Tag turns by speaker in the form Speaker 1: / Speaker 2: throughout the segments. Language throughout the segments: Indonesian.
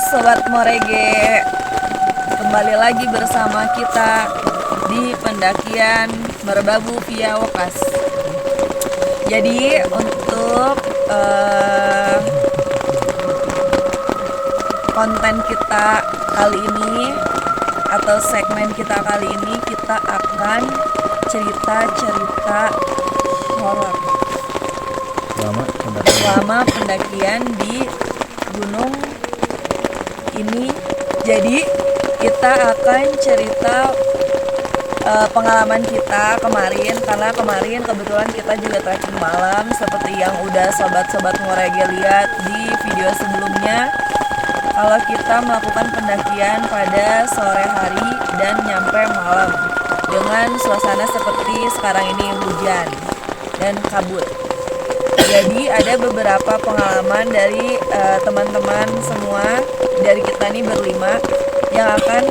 Speaker 1: Sobat Morege, kembali lagi bersama kita di pendakian Merbabu via Wokas. Jadi untuk konten kita kali ini atau segmen kita kali ini, kita akan cerita-cerita horor selama pendakian di gunung ini. Jadi kita akan cerita pengalaman kita kemarin, karena kemarin kebetulan kita juga trekking malam seperti yang udah sobat-sobat Morege lihat di video sebelumnya. Kalau kita melakukan pendakian pada sore hari dan nyampe malam dengan suasana seperti sekarang ini, hujan dan kabut. Jadi ada beberapa pengalaman dari teman-teman semua, dari kita nih berlima, yang akan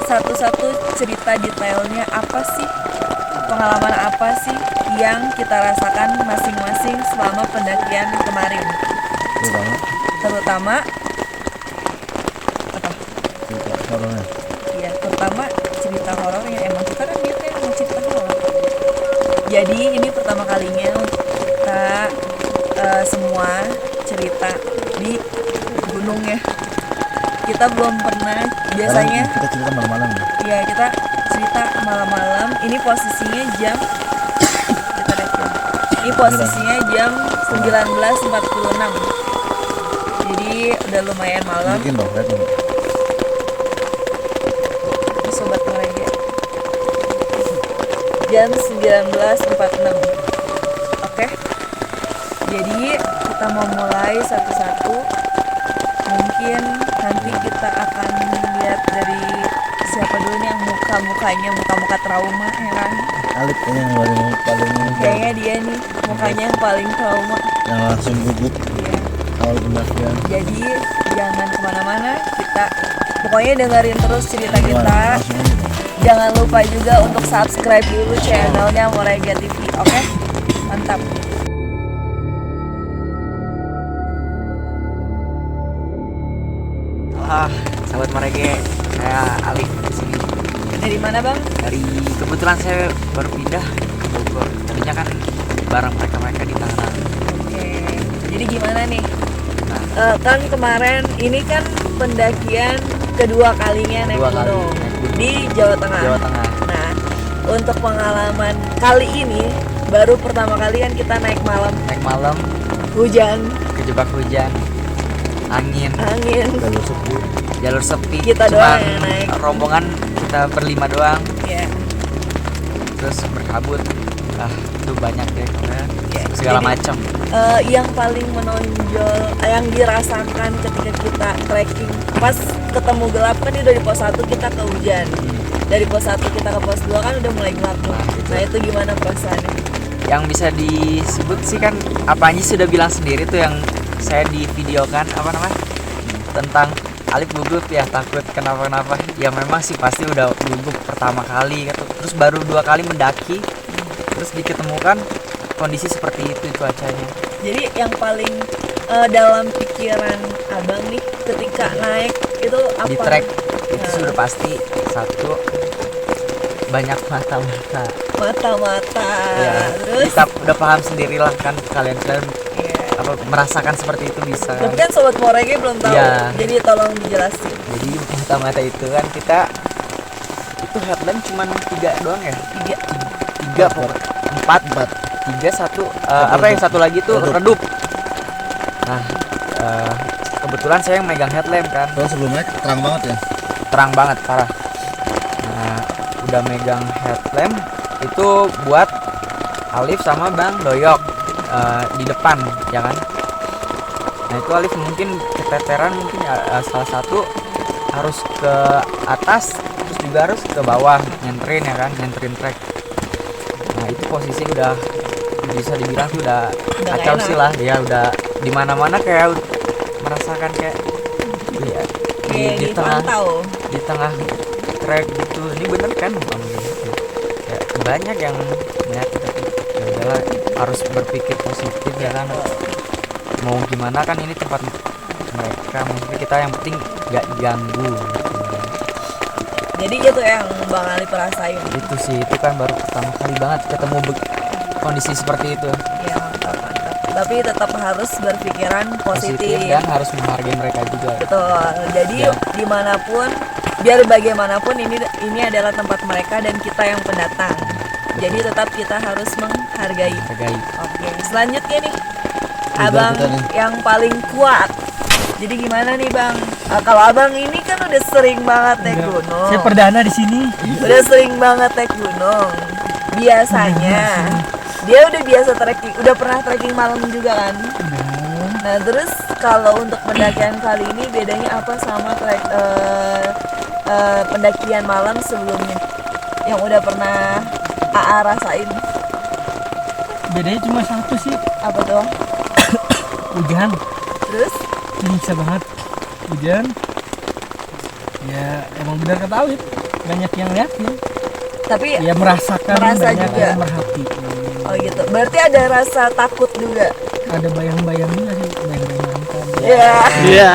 Speaker 1: satu-satu cerita detailnya apa sih, pengalaman apa sih yang kita rasakan masing-masing selama pendakian kemarin. Terutama apa?
Speaker 2: Cerita horornya.
Speaker 1: Iya, terutama cerita horornya. Emang kita kan biasanya mau cerita horor. Jadi ini pertama kalinya kita semua cerita di gunung ya. Kita belum pernah, biasanya
Speaker 2: kita cerita malam-malam ya.
Speaker 1: Iya, kita cerita malam-malam. Ini posisinya jam kita lihat jam. Ini posisinya jam 19.46. Jadi udah lumayan malam.
Speaker 2: Mungkin dong, lihat nih.
Speaker 1: Sobat Morege, jam 19.46. Oke. Jadi kita mau mulai satu-satu. Mungkin nanti kita akan lihat dari siapa dulu nih yang muka-muka trauma ya kan.
Speaker 2: Alif kayaknya yang paling
Speaker 1: Kayaknya dia nih mukanya yang paling trauma.
Speaker 2: yang langsung gugup
Speaker 1: Iya.
Speaker 2: awal pendakian.
Speaker 1: Jadi jangan kemana-mana, kita pokoknya dengerin terus cerita kita.
Speaker 2: Langsung aja.
Speaker 1: Jangan lupa juga untuk subscribe dulu channelnya Morege TV. Oke? Mantap.
Speaker 3: Sahabat Morege, saya Alif di sini.
Speaker 1: Dari mana, Bang?
Speaker 3: Dari kebetulan saya baru pindah ke Bogor. Tadinya kan bareng mereka di Tangerang.
Speaker 1: Oke. Jadi gimana nih?
Speaker 3: Nah,
Speaker 1: Kan kemarin ini kan pendakian kedua kalinya naik
Speaker 3: Kedua kali
Speaker 1: gunung
Speaker 3: naik gunung.
Speaker 1: di Jawa Tengah.
Speaker 3: Jawa Tengah.
Speaker 1: Nah, untuk pengalaman kali ini baru pertama kali kan kita naik malam, hujan,
Speaker 3: Kejebak hujan, angin,
Speaker 2: Jalur sepi.
Speaker 1: Kita
Speaker 3: Cuman
Speaker 1: doang yang naik.
Speaker 3: rombongan kita berlima doang,
Speaker 1: ya.
Speaker 3: terus berkabut. Itu banyak deh pokoknya.
Speaker 1: Ya,
Speaker 3: Segala
Speaker 1: jadi,
Speaker 3: macam.
Speaker 1: Yang paling menonjol, yang dirasakan ketika kita trekking, pas ketemu gelap kan ini dari pos 1 kita ke hujan. Dari pos 1 kita ke pos 2 kan udah mulai gelap tuh. Nah, itu gimana perasaannya?
Speaker 3: Yang bisa disebut sih kan apa Anji sudah bilang sendiri tuh, yang saya di video kan apa namanya, tentang Alif gugup ya, takut kenapa-kenapa. Ya memang sih pasti udah gugup pertama kali gitu. Terus baru 2 kali mendaki, terus diketemukan kondisi seperti itu cuacanya.
Speaker 1: Jadi yang paling dalam pikiran abang nih ketika naik itu apa?
Speaker 3: Di trek itu
Speaker 1: Nah,
Speaker 3: sudah pasti satu, banyak mata-mata.
Speaker 1: Ya. Terus
Speaker 3: Kita udah paham sendirilah kan, kalian
Speaker 1: ya.
Speaker 3: apa merasakan seperti itu bisa kan?
Speaker 1: Tapi kan sobat Morege belum tahu.
Speaker 3: Iya.
Speaker 1: Jadi tolong dijelasin.
Speaker 3: Jadi mata-mata itu kan kita itu headlamp cuman 3 doang ya, 3 4 3 1 apa yang satu lagi tuh redup. Nah, kebetulan saya yang megang headlamp kan,
Speaker 2: Kalau sebelumnya terang banget ya.
Speaker 3: terang banget parah. Nah, udah megang headlamp itu buat Alif sama Bang Doyok di depan ya kan. Nah, itu Alif mungkin keteteran, mungkin salah satu harus ke atas, terus juga harus ke bawah nyenterin ya kan, nyenterin trek. Nah, itu posisi udah bisa dibilang tuh udah kacau
Speaker 1: enak.
Speaker 3: sih lah ya, udah di mana-mana kayak merasakan kayak ya,
Speaker 1: Kayak
Speaker 3: di tengah
Speaker 1: dipantau.
Speaker 3: di tengah trek gitu. Ini bener kan Bang? Kayak banyak yang melihat kita tuh, ya udahlah, harus berpikir positif ya kan. Mau gimana kan ini tempat mereka, maksudnya kita yang penting nggak diganggu gitu.
Speaker 1: Jadi gitu yang Bang Ali rasain.
Speaker 3: Itu sih, itu kan baru pertama kali banget ketemu kondisi seperti itu.
Speaker 1: Ya mantap mantap. Tapi tetap harus berpikiran positif.
Speaker 3: Dan harus menghargai mereka juga.
Speaker 1: Betul. Jadi
Speaker 3: Ya.
Speaker 1: dimanapun, biar bagaimanapun ini adalah tempat mereka dan kita yang pendatang. Jadi tetap kita harus menghargai.
Speaker 3: Hargai.
Speaker 1: Oke. Selanjutnya nih,
Speaker 2: Udah
Speaker 1: abang
Speaker 2: kita nih.
Speaker 1: yang paling kuat. Jadi gimana nih bang? Kalau abang ini kan udah sering banget naik gunung.
Speaker 4: Saya perdana di sini.
Speaker 1: Udah sering banget naik gunung. Biasanya dia udah biasa trekking, udah pernah trekking malam juga kan? Nah terus kalau untuk pendakian kali ini bedanya apa sama pendakian malam sebelumnya yang udah pernah AA rasain?
Speaker 4: Bedanya cuma satu sih,
Speaker 1: Apa tuh?
Speaker 4: hujan.
Speaker 1: Terus?
Speaker 4: Nyiksa banget. Hujan. Ya emang benar kata Alif, banyak yang liatin.
Speaker 1: Tapi
Speaker 4: Ya merasakan,
Speaker 1: Merasa
Speaker 4: banyak
Speaker 1: juga.
Speaker 4: yang merhati.
Speaker 1: oh gitu. Berarti ada rasa takut juga.
Speaker 4: Ada bayang-bayang juga sih, bayang-bayang nonton.
Speaker 1: Ya.
Speaker 4: Iya.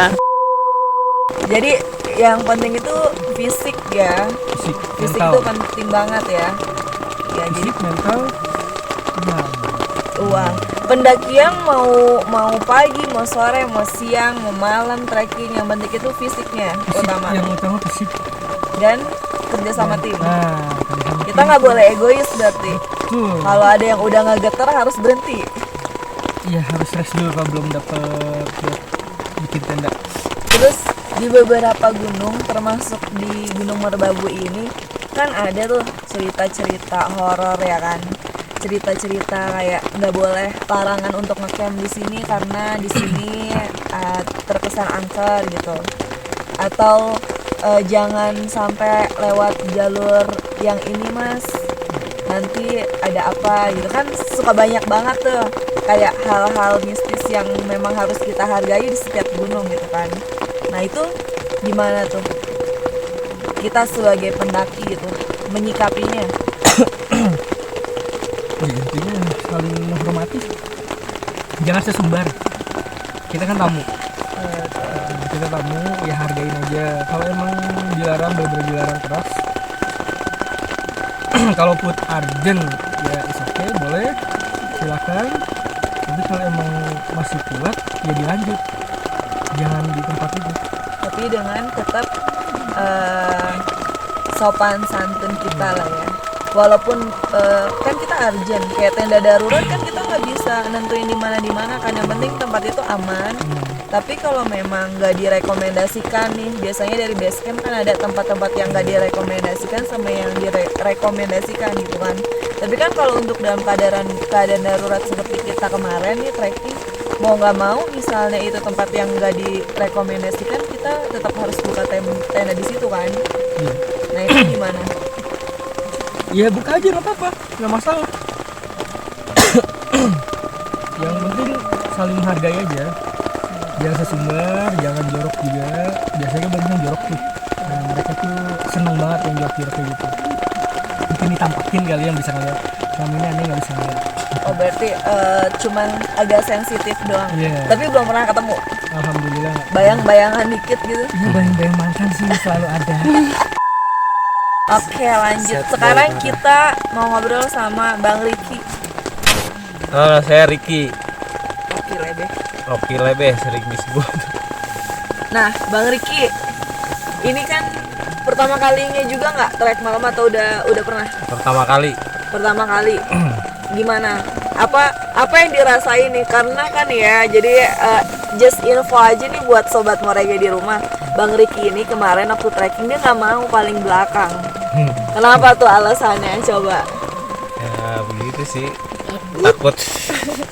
Speaker 1: Jadi yang penting itu fisik ya.
Speaker 4: Fisik,
Speaker 1: Fisik
Speaker 4: mental.
Speaker 1: itu penting banget ya. Ya jadi
Speaker 4: Fisik, mental. Ya.
Speaker 1: uang. Pendakian mau pagi, mau sore, mau siang, mau malam trekking, yang penting itu fisiknya
Speaker 4: Fisik,
Speaker 1: utama
Speaker 4: yang utama fisik.
Speaker 1: dan kerja sama tim.
Speaker 4: Nah,
Speaker 1: Kita nggak boleh egois berarti.
Speaker 4: Betul.
Speaker 1: Kalau ada yang udah nggak getar harus berhenti.
Speaker 4: Iya harus rest dulu kalau belum dapet buat bikin tenda.
Speaker 1: Terus di beberapa gunung termasuk di Gunung Merbabu ini kan ada tuh cerita-cerita horor ya kan. Cerita-cerita kayak nggak boleh larangan untuk ngecamp di sini karena di sini terkesan angker gitu. Atau jangan sampai lewat jalur yang ini mas, nanti ada apa gitu kan, suka banyak banget tuh kayak hal-hal mistis yang memang harus kita hargai di setiap gunung gitu kan. Nah itu gimana tuh kita sebagai pendaki gitu menyikapinya?
Speaker 4: Ya, intinya saling menghormati, jangan sesumbar. Kita kan tamu, kita tamu ya hargain aja. Kalau emang dilarang, bener-bener dilarang keras. Kalau put urgent ya is okay, boleh silakan. Tapi kalau emang masih kuat ya dilanjut, jangan di tempat itu.
Speaker 1: Tapi dengan tetap sopan santun kita lah ya. Walaupun kan kita urgent kayak tenda darurat kan kita nggak bisa nentuin di mana kan, yang penting tempat itu aman. Tapi kalau memang nggak direkomendasikan nih, biasanya dari base camp kan ada tempat-tempat yang nggak direkomendasikan sama yang direkomendasikan gitu kan. Tapi kan kalau untuk dalam keadaan darurat seperti kita kemarin nih trekking, mau nggak mau misalnya itu tempat yang nggak direkomendasikan, kita tetap harus buka tenda di situ kan.
Speaker 4: Iya.
Speaker 1: Nah itu gimana?
Speaker 4: Ya buka aja nggak apa-apa, nggak masalah. Yang penting saling menghargai aja, jangan sesumbar, jangan jorok juga. Biasanya banyak yang jorok tuh. Nah, mereka tuh seneng banget yang jorok kayak gitu. Mungkin ditampakin kali yang bisa ngeliat. Selama ini aneh nggak bisa ngeliat.
Speaker 1: Oh berarti cuman agak sensitif doang.
Speaker 4: Iya.
Speaker 1: Tapi belum pernah ketemu.
Speaker 4: Alhamdulillah.
Speaker 1: Bayang-bayangan dikit gitu.
Speaker 4: Iya, bayang-bayang mantan sih selalu ada.
Speaker 1: Oke lanjut. Sekarang kita mau ngobrol sama Bang Riki.
Speaker 5: Halo, saya Riki.
Speaker 1: Oke Lebe.
Speaker 5: Rocky Lebe sering disebut.
Speaker 1: Nah Bang Riki, ini kan pertama kalinya juga nggak trek malam atau udah pernah?
Speaker 5: Pertama kali.
Speaker 1: Pertama kali. Gimana? Apa yang dirasain nih? Karena kan ya, jadi just info aja nih buat sobat Morege di rumah. Bang Riki ini kemarin waktu trekking dia nggak mau paling belakang. Kenapa tuh alasannya? Coba.
Speaker 5: Ya begitu sih. Takut.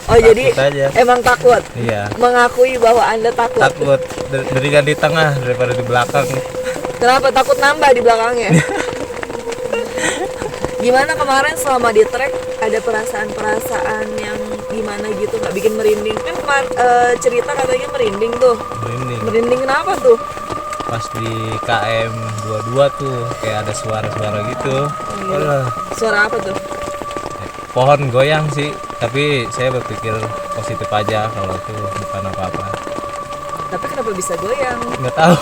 Speaker 1: Oh jadi
Speaker 5: aja.
Speaker 1: emang takut.
Speaker 5: Iya.
Speaker 1: Mengakui bahwa Anda takut.
Speaker 5: Takut dirikan di tengah daripada di belakang.
Speaker 1: Kenapa takut nambah di belakangnya? Gimana kemarin selama di trek ada perasaan-perasaan yang gimana gitu, nggak bikin merinding? Kan cerita katanya merinding tuh.
Speaker 5: Merinding.
Speaker 1: Merinding kenapa tuh?
Speaker 5: Pas di KM 22 tuh kayak ada suara-suara gitu. Walah,
Speaker 1: Suara apa tuh?
Speaker 5: pohon goyang sih. Tapi saya berpikir positif aja kalau itu bukan apa-apa.
Speaker 1: Tapi kenapa bisa goyang?
Speaker 5: Nggak tahu.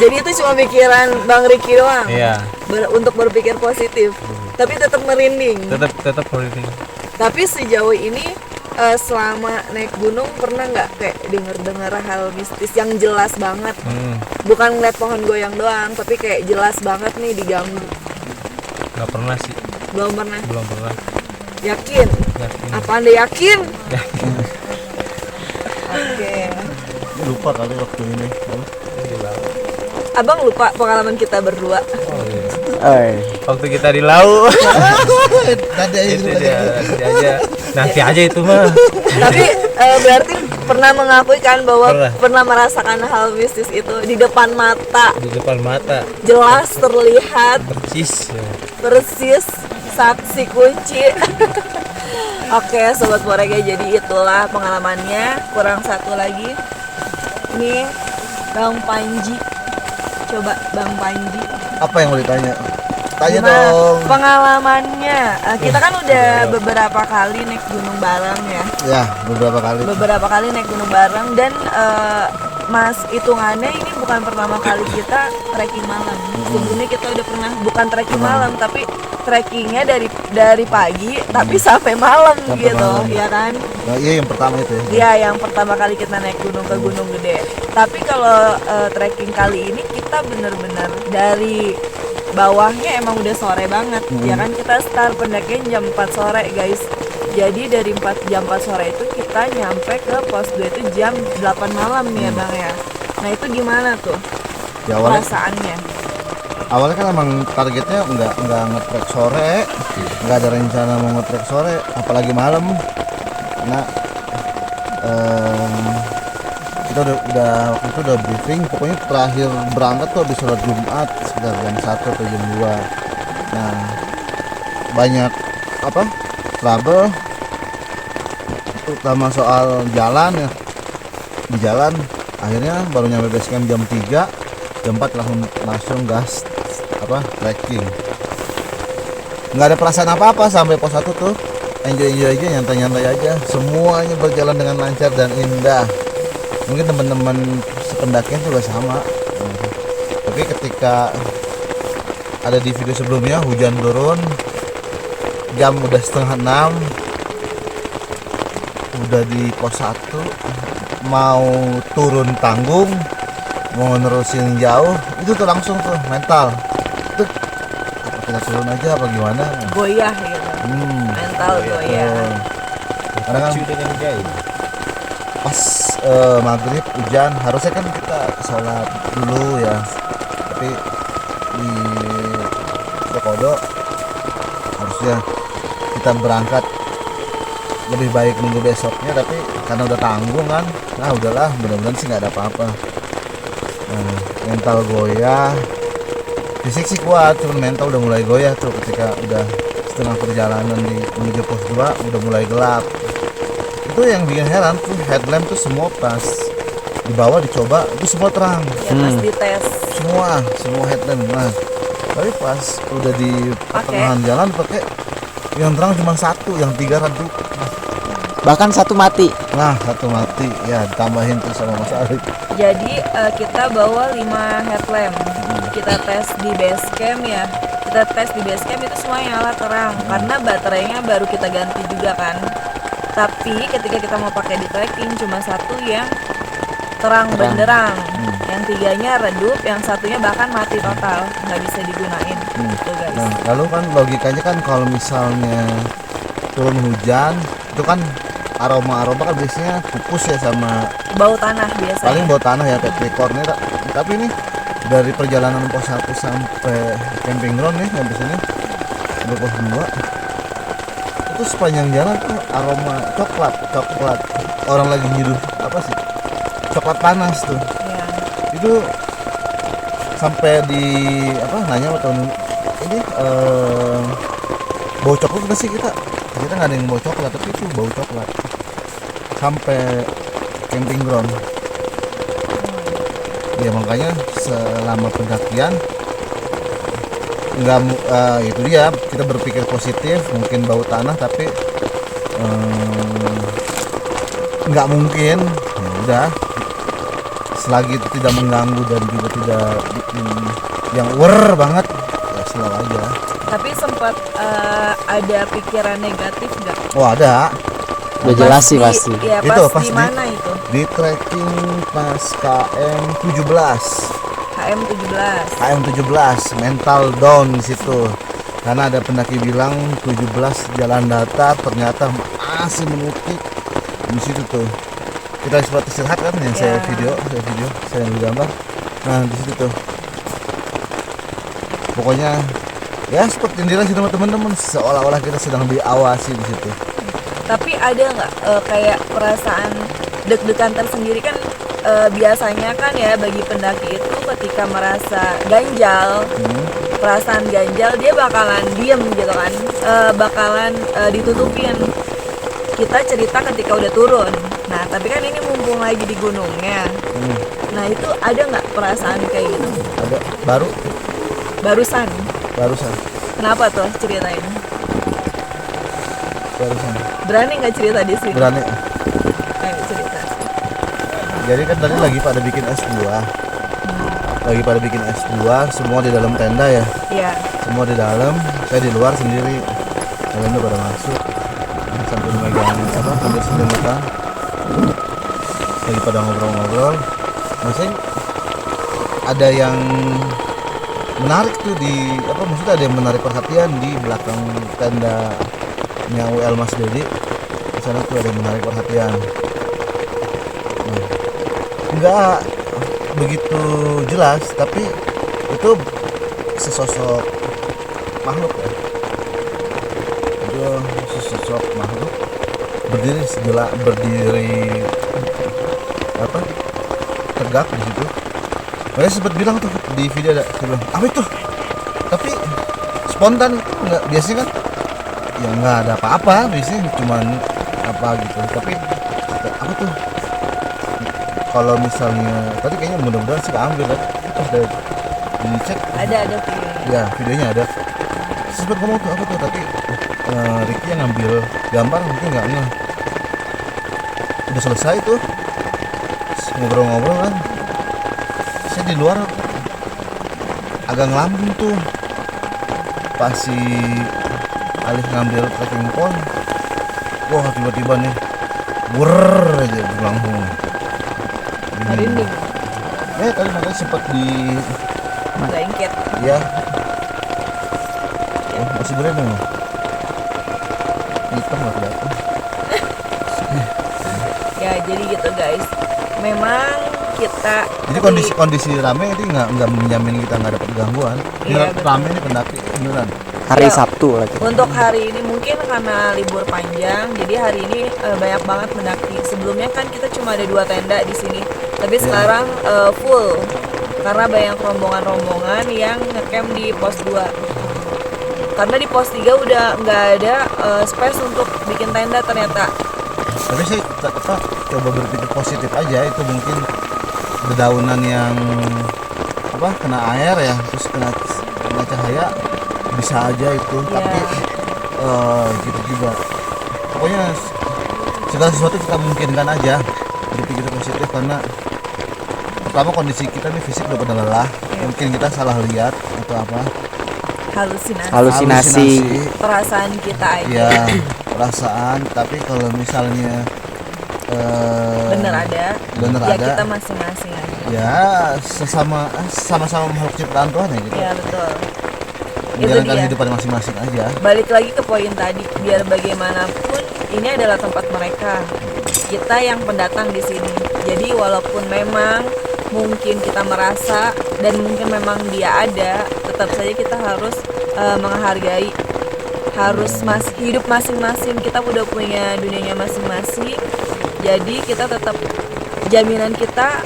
Speaker 1: Jadi itu cuma pikiran Bang Riki doang.
Speaker 5: Iya.
Speaker 1: Untuk berpikir positif. Tapi tetap merinding.
Speaker 5: Tetap merinding.
Speaker 1: Tapi sejauh ini selama naik gunung pernah nggak kayak dengar hal mistis yang jelas banget? Bukan ngeliat pohon goyang doang, tapi kayak jelas banget nih diganggu.
Speaker 5: Nggak pernah sih.
Speaker 1: Belum pernah.
Speaker 5: Belum pernah.
Speaker 1: Yakin?
Speaker 5: Yakin.
Speaker 1: Apa Anda yakin? Oke.
Speaker 2: Lupa kali waktu ini.
Speaker 1: Abang lupa pengalaman kita berdua.
Speaker 5: Oh, iya.
Speaker 3: Oi.
Speaker 5: Waktu kita di laut.
Speaker 2: Tadi aja
Speaker 5: Itu
Speaker 2: dulu
Speaker 5: dia, nanti aja. Nanti aja itu mah.
Speaker 1: Tapi berarti pernah mengakui kan bahwa
Speaker 5: Pernah.
Speaker 1: pernah merasakan hal mistis itu di depan mata,
Speaker 5: Di depan mata.
Speaker 1: jelas terlihat,
Speaker 5: Percis.
Speaker 1: persis saksi kunci. Oke, sobat Borega, jadi itulah pengalamannya. Kurang satu lagi. Nih, Bang Panji. Coba Bang Panji.
Speaker 2: Apa yang mau ditanya? Tanya
Speaker 1: Gimana
Speaker 2: dong.
Speaker 1: pengalamannya? Kita kan udah beberapa kali naik gunung bareng ya.
Speaker 2: Ya, beberapa kali.
Speaker 1: Beberapa kali naik gunung bareng dan Mas, hitungannya ini bukan pertama kali kita trekking malam. Sebelumnya kita udah pernah bukan trekking malam, tapi trekkingnya dari pagi tapi sampai malam
Speaker 2: Sampai
Speaker 1: gitu,
Speaker 2: malam.
Speaker 1: ya kan?
Speaker 2: Nah, iya yang pertama itu ya.
Speaker 1: Iya, yang pertama kali kita naik gunung ke Gunung Gede. Tapi kalau trekking kali ini kita bener-bener dari bawahnya emang udah sore banget, ya kan? Kita start pendakian jam 4 sore, guys. Jadi dari jam 4 sore itu kita nyampe ke pos 2 itu jam 8 malam nih ya Bang ya. Nah itu gimana tuh
Speaker 2: Ya, awalnya
Speaker 1: perasaannya?
Speaker 2: kan emang targetnya nggak nge-trek sore, nggak ada rencana mau nge-trek sore, apalagi malam. Nah, kita udah waktu itu udah briefing, pokoknya terakhir berangkat tuh habis sholat Jumat sekitar jam 1 atau jam 2. Nah, banyak trouble, terutama soal jalan ya. Di jalan akhirnya baru nyampe base camp jam 3, jam 4 langsung gas trekking. Nggak ada perasaan apa-apa sampai pos 1 tuh, enjoy aja, nyantai aja, semuanya berjalan dengan lancar dan indah. Mungkin teman-teman sependakian juga sama. Tapi ketika ada di video sebelumnya hujan turun, jam udah 5:30, udah di pos 1, mau turun tanggung, mau nerusin jauh, itu tuh langsung tuh mental tuh, apa kita turun aja apa gimana.
Speaker 1: Goyah gitu, mental goyah.
Speaker 2: Karena kan
Speaker 5: dengan guide.
Speaker 2: pas maghrib hujan, harusnya kan kita sholat dulu ya, tapi di Kokodo harusnya kita berangkat lebih baik minggu besoknya, tapi karena udah tanggung kan, nah udahlah, mudah-mudahan sih nggak ada apa-apa. Nah, mental goyah, fisik sih kuat, cuman mental udah mulai goyah tuh ketika udah setengah perjalanan menuju pos 2 udah mulai gelap. Itu yang bikin heran tuh, headlamp tuh semua pas di bawah dicoba itu semua terang,
Speaker 1: Ya pas dites.
Speaker 2: semua headlamp. Nah, tapi pas udah di pertengahan jalan pakai yang terang cuma satu, yang 3 redup.
Speaker 3: Bahkan satu mati.
Speaker 2: Nah, satu mati ya, ditambahin terus sama Mas Arif.
Speaker 1: Jadi kita bawa 5 headlamp. Kita tes di base camp ya. Kita tes di base camp itu semua nyala terang karena baterainya baru kita ganti juga kan. Tapi ketika kita mau pakai di trekking cuma satu yang terang benderang. Yang 3-nya redup, yang satunya bahkan mati total, nggak bisa digunain. Gitu guys.
Speaker 2: Nah, lalu kan logikanya kan kalau misalnya turun hujan itu kan aroma kan biasanya pupus ya sama
Speaker 1: Bau tanah biasanya.
Speaker 2: paling bau tanah ya, petrikornya. Tapi ini dari perjalanan pos 1 sampai camping ground nih sampai sini sampai pos 2 itu sepanjang jalan tuh aroma coklat, orang lagi nyeduh coklat panas tuh.
Speaker 1: Ya.
Speaker 2: Itu sampai di nanya sama temen ini bau coklat nggak sih, kita nggak ada yang bau coklat, tapi itu bau coklat sampai camping ground. Ya makanya selama pendakian itu dia, kita berpikir positif, mungkin bau tanah tapi nggak mungkin, ya udah selagi itu tidak mengganggu dan juga tidak yang banget ya slow aja.
Speaker 1: Tapi sempat ada pikiran negatif nggak?
Speaker 2: Oh ada
Speaker 6: Udah jelas sih pasti.
Speaker 1: Ya
Speaker 2: Itu,
Speaker 1: pas
Speaker 2: pas
Speaker 1: di
Speaker 2: di-
Speaker 1: mana itu?
Speaker 2: di trekking pas KM 17
Speaker 1: KM 17.
Speaker 2: KM 17 mental down di situ karena ada pendaki bilang 17 jalan datar ternyata masih menukik di situ tuh. Kita sempat istirahat kan yang saya
Speaker 1: Ya.
Speaker 2: video saya yang gambar. Nah di situ tuh pokoknya ya seperti yang dirasain sama teman-teman seolah-olah kita sedang diawasi di situ.
Speaker 1: Tapi ada nggak kayak perasaan deg-degan tersendiri kan biasanya kan ya bagi pendaki itu ketika merasa ganjal, perasaan ganjal dia bakalan diem gitu kan, bakalan ditutupin. Kita cerita ketika udah turun. Nah tapi kan ini mumpung lagi di gunungnya. Nah itu ada nggak perasaan kayak gitu?
Speaker 2: Ada
Speaker 1: Barusan.
Speaker 2: barusan
Speaker 1: Kenapa tuh ceritain? Berani nggak cerita di sini?
Speaker 2: berani.
Speaker 1: Ayo cerita.
Speaker 2: Jadi kan tadi lagi pada bikin S2. Lagi pada bikin S2 semua di dalam tenda ya.
Speaker 1: Iya.
Speaker 2: Semua di dalam, saya di luar sendiri. Kalian udah pada masuk sambil megang sambil selimutan. Lagi pada ngobrol-ngobrol. Maksudnya ada yang menarik tuh maksudnya ada yang menarik perhatian di belakang tendanya UL Mas Dedi. Di sana tuh ada yang menarik perhatian. Enggak begitu jelas tapi itu sesosok makhluk ya. Itu sesosok makhluk berdiri tegak di situ. Saya sempat bilang tuh di video ada, saya bilang apa itu? Tapi spontan itu nggak biasanya kan ya nggak ada apa-apa biasanya cuman apa gitu. Tapi apa tuh? Kalau misalnya tadi kayaknya mudah-mudahan sih keambil kan. Terus dari dicek
Speaker 1: Ada video.
Speaker 2: ya videonya ada. Sempat ngomong tuh apa tuh tapi Ricky yang ngambil gambar mungkin nggak ngeh. Udah selesai tuh ngobrol-ngobrol kan. Saya di luar agak ngelambung tuh pas si Alif ngambil trekking pole. Wah tiba-tiba nih wurr aja langsung.
Speaker 1: Merinding.
Speaker 2: Tadi makanya sempat di
Speaker 1: Blanket.
Speaker 2: ya masih berendam loh. Hitam nggak kelihatan.
Speaker 1: Ya jadi gitu guys. Memang kita
Speaker 2: Jadi kondisi rame ini nggak menjamin kita nggak dapat gangguan.
Speaker 1: Iya,
Speaker 2: Ini rame nih pendaki beneran.
Speaker 6: Hari
Speaker 1: Ya.
Speaker 6: Sabtu lagi.
Speaker 1: untuk hari ini mungkin karena libur panjang, jadi hari ini banyak banget mendaki. Sebelumnya kan kita cuma ada 2 tenda di sini, tapi sekarang full karena banyak rombongan-rombongan yang ngecamp di pos 2. Karena di pos 3 udah nggak ada space untuk bikin tenda ternyata.
Speaker 2: Tapi sih coba berpikir positif aja, itu mungkin dedaunan yang kena air ya, terus kena cahaya bisa aja itu.
Speaker 1: Ya.
Speaker 2: Tapi gitu juga. Pokoknya segala sesuatu kita mungkinkan aja berpikir positif karena pertama kondisi kita nih fisik udah pada lelah. Mungkin kita salah lihat atau apa.
Speaker 6: Halusinasi.
Speaker 1: Perasaan kita aja.
Speaker 2: Ya perasaan, tapi kalau misalnya
Speaker 1: Bener ada. Ya kita masing-masing aja.
Speaker 2: ya sama-sama makhluk ciptaan Tuhan ya gitu.
Speaker 1: Ya betul. Itu
Speaker 2: Menjalankan
Speaker 1: dia.
Speaker 2: hidupan masing-masing aja.
Speaker 1: Balik lagi ke poin tadi, biar bagaimanapun ini adalah tempat mereka. Kita yang pendatang di sini. Jadi walaupun memang mungkin kita merasa dan mungkin memang dia ada, tetap saja kita harus menghargai. Harus hidup masing-masing. Kita udah punya dunianya masing-masing. Jadi kita tetap jaminan kita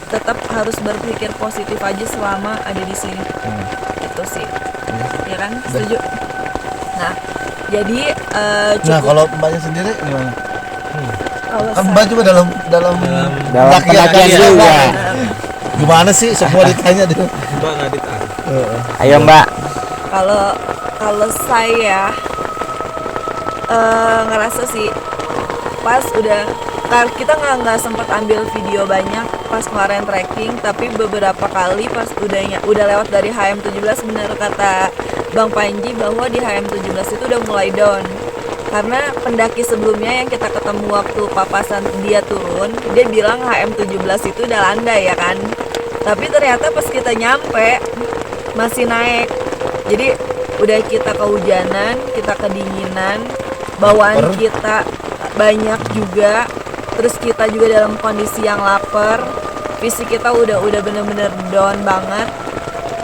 Speaker 1: tetap harus berpikir positif aja selama ada di sini. Itu sih. Ya kan? Setuju? Nah, jadi
Speaker 2: Nah
Speaker 1: cukup
Speaker 2: kalau mbaknya sendiri gimana?
Speaker 1: kalau
Speaker 2: Kan mbak juga dalam
Speaker 6: Dalam
Speaker 2: pendakian
Speaker 6: pendakian
Speaker 2: juga.
Speaker 6: juga.
Speaker 2: Gimana sih semua ditanya dia?
Speaker 5: Mbak nggak ditanya.
Speaker 6: Ayo Mbak.
Speaker 1: kalau saya ngerasa sih pas udah kita nggak sempat ambil video banyak pas kemarin trekking, tapi beberapa kali pas udah lewat dari HM17 bener kata Bang Panji bahwa di HM17 itu udah mulai down. Karena pendaki sebelumnya yang kita ketemu waktu papasan dia turun, dia bilang HM17 itu udah landai ya kan. Tapi ternyata pas kita nyampe masih naik. Jadi udah kita kehujanan, kita kedinginan, bawaan kita banyak juga. Terus kita juga dalam kondisi yang lapar, fisik kita udah bener-bener down banget.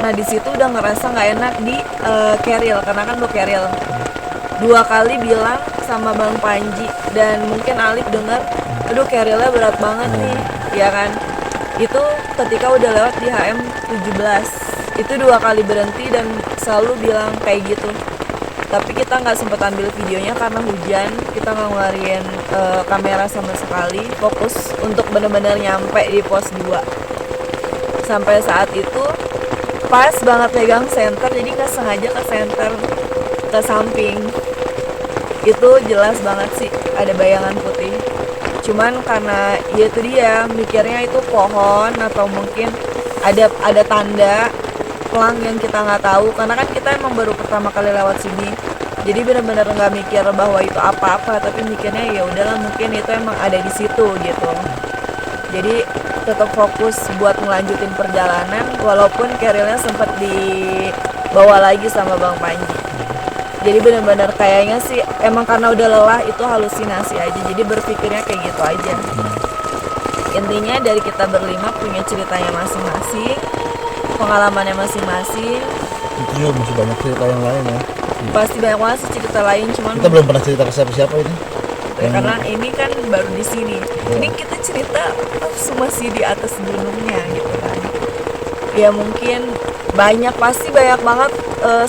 Speaker 1: Nah di situ udah ngerasa nggak enak di keril, karena kan lo keril 2 kali bilang sama Bang Panji dan mungkin Alif denger, aduh kerilnya berat banget nih, ya kan? Itu ketika udah lewat di HM17, itu 2 kali berhenti dan selalu bilang kayak gitu. Tapi kita nggak sempat ambil videonya karena hujan, kita nggak ngeluarin kamera sama sekali, fokus untuk benar-benar nyampe di pos 2. Sampai saat itu pas banget pegang senter, jadi nggak sengaja ke senter ke samping, itu jelas banget sih ada bayangan putih. Cuman karena ya itu dia mikirnya itu pohon atau mungkin ada tanda pelang yang kita nggak tahu, karena kan kita emang baru pertama kali lewat sini, jadi benar-benar nggak mikir bahwa itu apa-apa, tapi mikirnya ya udahlah mungkin itu emang ada di situ gitu. Jadi tetap fokus buat ngelanjutin perjalanan walaupun kerilnya sempat dibawa lagi sama Bang Panji. Jadi benar-benar kayaknya sih emang karena udah lelah, itu halusinasi aja, jadi berpikirnya kayak gitu aja. Intinya dari kita berlima punya ceritanya masing-masing, pengalamannya masing-masing.
Speaker 2: Itu juga masih banyak cerita yang lain ya.
Speaker 1: Pasti banyak banget sih cerita lain, cuman
Speaker 2: Kita belum pernah cerita ke siapa-siapa ini.
Speaker 1: karena ini kan baru di sini. Ini kita cerita masih di atas gunungnya gitu kan. Ya mungkin pasti banyak banget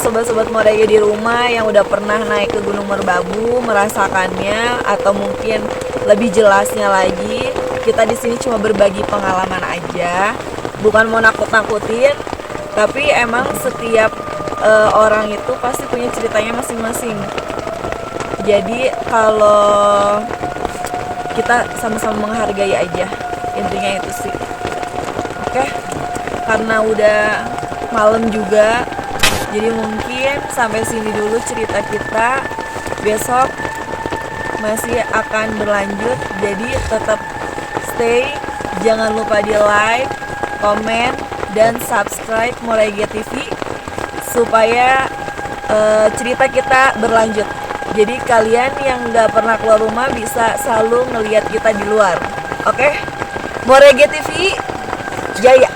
Speaker 1: sobat-sobat Morege di rumah yang udah pernah naik ke Gunung Merbabu, merasakannya, atau mungkin lebih jelasnya lagi, kita di sini cuma berbagi pengalaman aja, bukan mau nakut-nakutin, tapi emang setiap orang itu pasti punya ceritanya masing-masing. Jadi kalau kita sama-sama menghargai aja, intinya itu sih. Oke, karena udah malam juga, jadi mungkin sampai sini dulu cerita kita. Besok masih akan berlanjut, jadi tetap stay, jangan lupa di like, komen, dan subscribe Morege TV supaya cerita kita berlanjut. Jadi kalian yang nggak pernah keluar rumah bisa selalu ngelihat kita di luar. Oke? Morege TV Jaya.